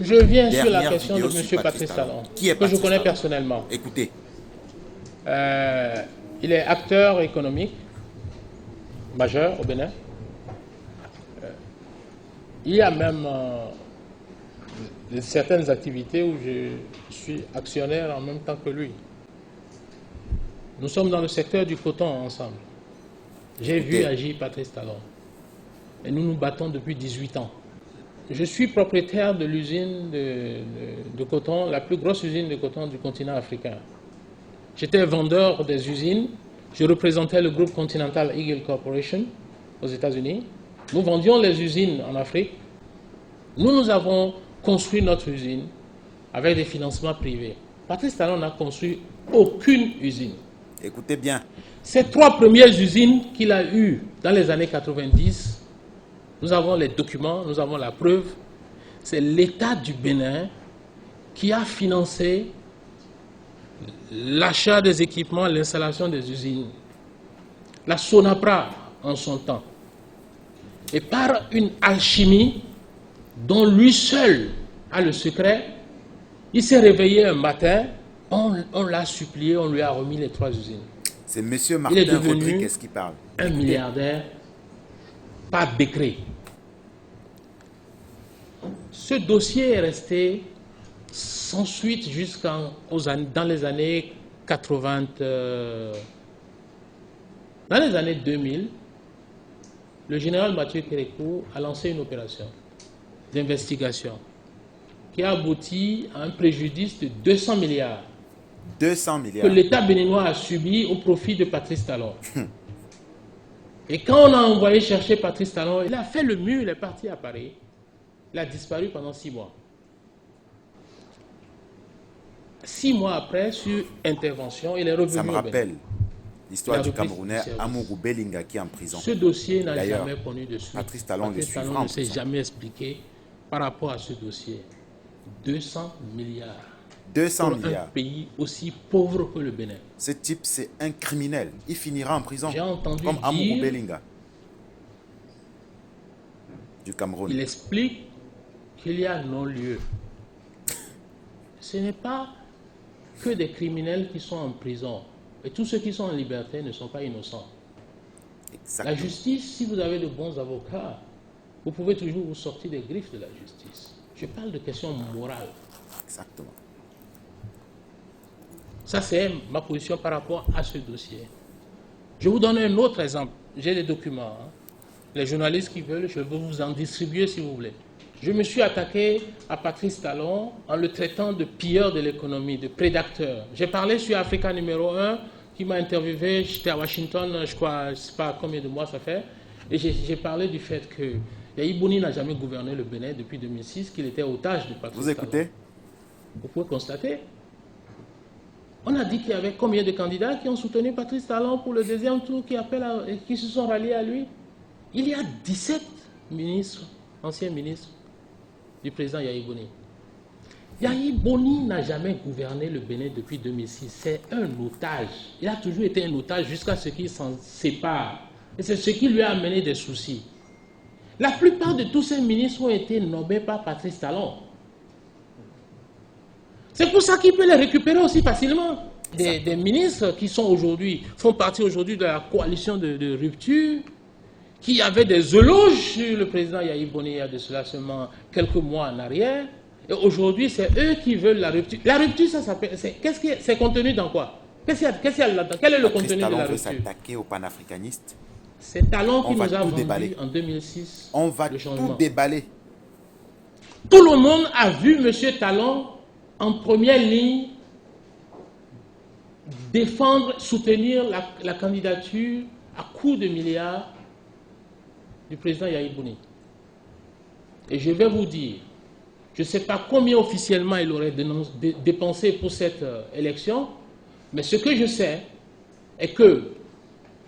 Je viens sur la question de M. Patrice Talon, que je connais personnellement. Écoutez. Il est acteur économique majeur au Bénin. Il y a même certaines activités où je suis actionnaire en même temps que lui. Nous sommes dans le secteur du coton ensemble. J'ai vu agir Patrice Talon. Et nous nous battons depuis 18 ans. Je suis propriétaire de l'usine de coton, la plus grosse usine de coton du continent africain. J'étais vendeur des usines. Je représentais le groupe Continental Eagle Corporation aux États-Unis. Nous vendions les usines en Afrique. Nous avons construit notre usine avec des financements privés. Patrice Talon n'a construit aucune usine. Écoutez bien. Ces 3 premières usines qu'il a eues dans les années 90, nous avons les documents, nous avons la preuve. C'est l'État du Bénin qui a financé l'achat des équipements, l'installation des usines. La Sonapra en son temps. Et par une alchimie dont lui seul a le secret, il s'est réveillé un matin, on l'a supplié, on lui a remis les 3 usines. C'est M. Martin Rodriguez qui parle. Un milliardaire par décret. Ce dossier est resté sans suite dans les années 80. Dans les années 2000, le général Mathieu Kérékou a lancé une opération d'investigation qui a abouti à un préjudice de 200 milliards. 200 milliards. Que l'État béninois a subi au profit de Patrice Talon. Et quand on a envoyé chercher Patrice Talon, il a fait le mur, il est parti à Paris. Il a disparu pendant 6 mois. 6 mois après, sur intervention, il est revenu. Ça me rappelle l'histoire du Camerounais Amourou Belinga qui est en prison. Ce dossier n'a jamais connu de suite. Patrice Talon ne s'est jamais expliqué par rapport à ce dossier. 200 milliards. 200 pour milliards. Un pays aussi pauvre que le Bénin. Ce type, c'est un criminel. Il finira en prison. J'ai entendu comme Amourou dire, Belinga du Cameroun. Il explique qu'il y a non-lieu. Ce n'est pas que des criminels qui sont en prison. Et tous ceux qui sont en liberté ne sont pas innocents. Exactement. La justice, si vous avez de bons avocats, vous pouvez toujours vous sortir des griffes de la justice. Je parle de questions morales. Exactement. Ça, c'est ma position par rapport à ce dossier. Je vous donne un autre exemple. J'ai des documents. Les journalistes qui veulent, je vais vous en distribuer si vous voulez. Je me suis attaqué à Patrice Talon en le traitant de pilleur de l'économie, de prédateur. J'ai parlé sur Africa numéro 1, qui m'a interviewé. J'étais à Washington, je crois, je ne sais pas combien de mois ça fait. Et j'ai parlé du fait que Yahi Boni n'a jamais gouverné le Bénin depuis 2006, qu'il était otage de Patrice Talon. Vous écoutez? Vous pouvez constater. On a dit qu'il y avait combien de candidats qui ont soutenu Patrice Talon pour le 2e tour, qui se sont ralliés à lui. Il y a 17 ministres, anciens ministres du président Yahi Boni. Yahi Boni n'a jamais gouverné le Bénin depuis 2006. C'est un otage. Il a toujours été un otage jusqu'à ce qu'il s'en sépare. Et c'est ce qui lui a amené des soucis. La plupart de tous ces ministres ont été nommés par Patrice Talon. C'est pour ça qu'il peut les récupérer aussi facilement. Des ministres qui sont aujourd'hui, font partie aujourd'hui de la coalition de rupture, qui avaient des éloges sur le président Yahi Boni il y a de cela seulement quelques mois en arrière. Et aujourd'hui, c'est eux qui veulent la rupture. La rupture, ça s'appelle. C'est contenu dans quoi? Qu'est-ce qu'il y a là-dedans? Quel est le contenu de la rupture? Veut s'attaquer aux panafricanistes. C'est Talon qui nous a vendu en 2006. On va tout déballer. Tout le monde a vu M. Talon en première ligne défendre, soutenir la candidature à coups de milliards du président Yahi Boni. Et je vais vous dire, je ne sais pas combien officiellement il aurait dépensé pour cette élection, mais ce que je sais est que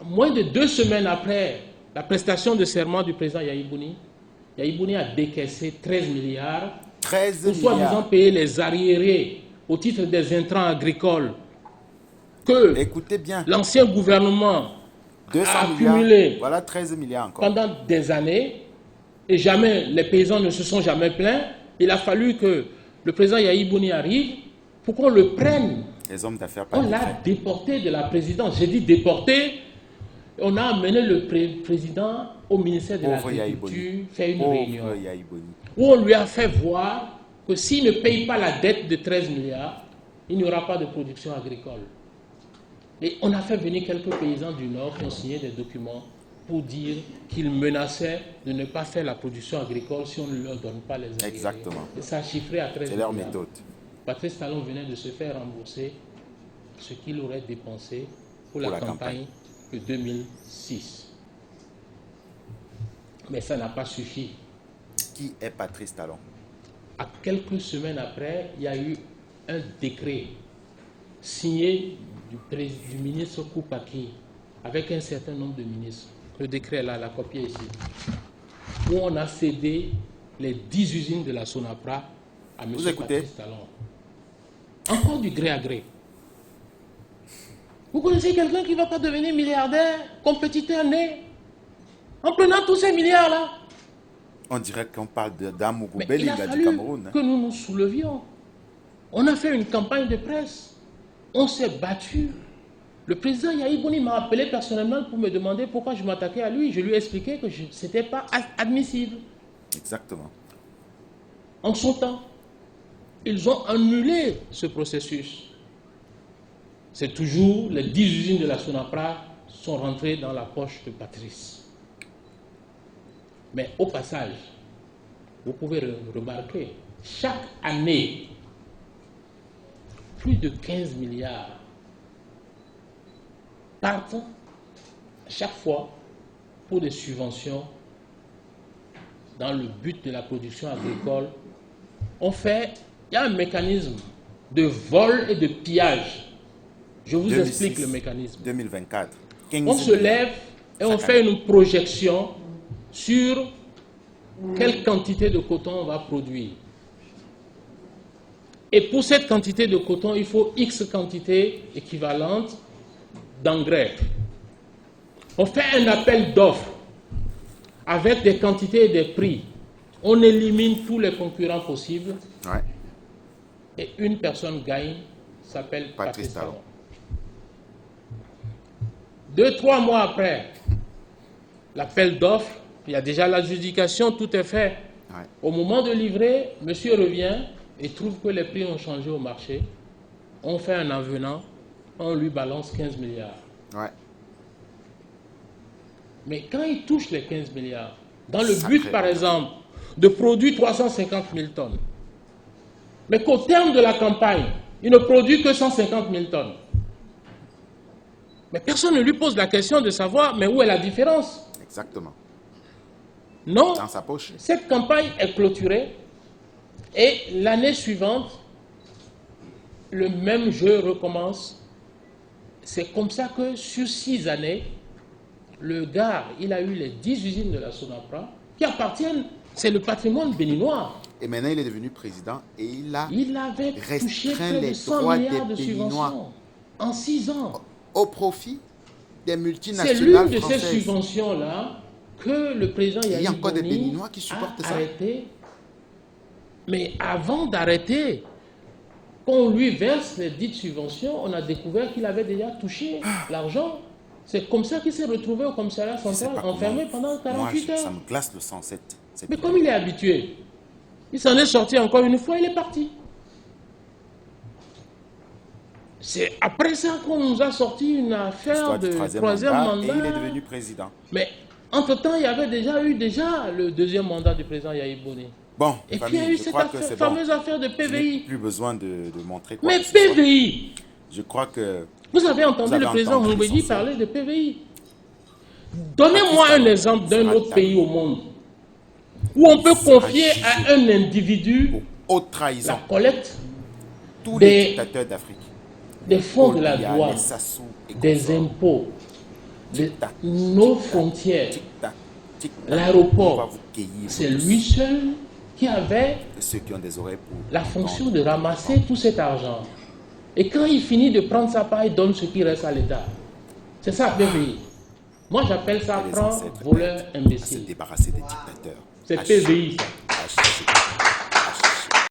moins de 2 semaines après la prestation de serment du président Yahi Boni a décaissé 13 milliards pour soi-disant payer les arriérés au titre des intrants agricoles que l'ancien gouvernement a accumulé voilà 13 milliards encore. Pendant des années, et jamais les paysans ne se sont jamais plaints. Il a fallu que le président Yahi Boni arrive pour qu'on le prenne. Les hommes d'affaires. On l'a déporté de la présidence. J'ai dit déporté. On a amené le président au ministère de l'Agriculture, faire une réunion, où on lui a fait voir que s'il ne paye pas la dette de 13 milliards, il n'y aura pas de production agricole. Et on a fait venir quelques paysans du Nord qui ont signé des documents pour dire qu'ils menaçaient de ne pas faire la production agricole si on ne leur donne pas les agréments. Exactement. Et ça a chiffré à 13 milliards. C'est leur méthode. Patrice Talon venait de se faire rembourser ce qu'il aurait dépensé pour la campagne de 2006. Mais ça n'a pas suffi. Qui est Patrice Talon? À quelques semaines après, il y a eu un décret signé du ministre Koupaki avec un certain nombre de ministres. Le décret est là, la copie est ici. Où on a cédé les 10 usines de la Sonapra à M. Patrice Talon. Encore du gré à gré. Vous connaissez quelqu'un qui ne va pas devenir milliardaire, compétiteur né, en prenant tous ces milliards-là? On dirait qu'on parle d'Amougou Mais Belli il a du fallu Cameroun. que nous nous soulevions. On a fait une campagne de presse. On s'est battu. Le président Yahi Boni m'a appelé personnellement pour me demander pourquoi je m'attaquais à lui. Je lui ai expliqué que ce n'était pas admissible. Exactement. En son temps, ils ont annulé ce processus. C'est toujours les 10 usines de la Sonapra sont rentrées dans la poche de Patrice. Mais au passage, vous pouvez remarquer, chaque année, plus de 15 milliards partent chaque fois pour des subventions dans le but de la production agricole. Il y a un mécanisme de vol et de pillage. Je vous 2006, explique le mécanisme. 2024. On se lève et on fait une projection sur quelle quantité de coton on va produire. Et pour cette quantité de coton, il faut X quantité équivalente d'engrais. On fait un appel d'offres avec des quantités et des prix. On élimine tous les concurrents possibles. Ouais. Et une personne gagne, s'appelle Patrice Talon. 2-3 mois après l'appel d'offres, il y a déjà l'adjudication, tout est fait. Ouais. Au moment de livrer, monsieur revient et trouve que les prix ont changé au marché. On fait un avenant, on lui balance 15 milliards. Ouais. Mais quand il touche les 15 milliards, dans le but, par exemple, de produire 350 000 tonnes, mais qu'au terme de la campagne, il ne produit que 150 000 tonnes. Mais personne ne lui pose la question de savoir, mais où est la différence? Exactement. Non, dans sa poche. Cette campagne est clôturée et l'année suivante, le même jeu recommence. C'est comme ça que sur 6 années, le gars, il a eu les 10 usines de la Sonapra qui appartiennent, c'est le patrimoine béninois. Et maintenant, il est devenu président et il avait touché près de 100 droits milliards des de subventions en 6 ans. Au profit des multinationales françaises. C'est l'une de ces subventions-là que le président Yahi Boni, il y a encore des Béninois qui supportent ça. Arrêté. Mais avant d'arrêter, quand on lui verse les dites subventions, on a découvert qu'il avait déjà touché l'argent. C'est comme ça qu'il s'est retrouvé au commissariat central, enfermé pendant 48 heures. Ça me glace le sang, Mais comme il est habitué, il s'en est sorti encore une fois, il est parti. C'est après ça qu'on nous a sorti une affaire de troisième mandat. Et il est devenu président. Mais entre-temps, il y avait déjà eu le deuxième mandat du président Yahi Boni. Bon, et puis il y a eu cette fameuse affaire de PVI. Plus besoin de montrer quoi. Mais PVI, je crois que... Vous avez entendu le président Mbeki parler de PVI. Donnez-moi un exemple d'un autre pays au monde où on peut confier à un individu la collecte des dictateurs d'Afrique, des fonds de la douane, des impôts, nos frontières, l'aéroport. C'est lui seul qui avait la fonction de ramasser tout cet argent. Et quand il finit de prendre sa part, il donne ce qui reste à l'État. C'est ça, PVI. Moi, j'appelle ça prendre voleur imbécile. Se débarrasser des dictateurs. C'est PVI, ça.